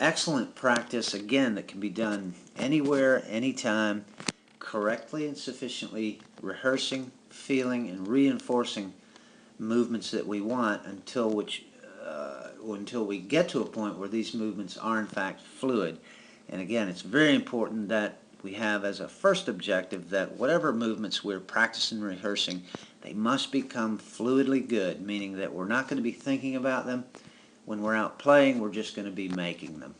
excellent practice, again, that can be done anywhere, anytime, correctly and sufficiently rehearsing, feeling, and reinforcing movements that we want until we get to a point where these movements are in fact fluid. And again, it's very important that we have as a first objective that whatever movements we're practicing and rehearsing, they must become fluidly good, meaning that we're not going to be thinking about them. When we're out playing, we're just going to be making them.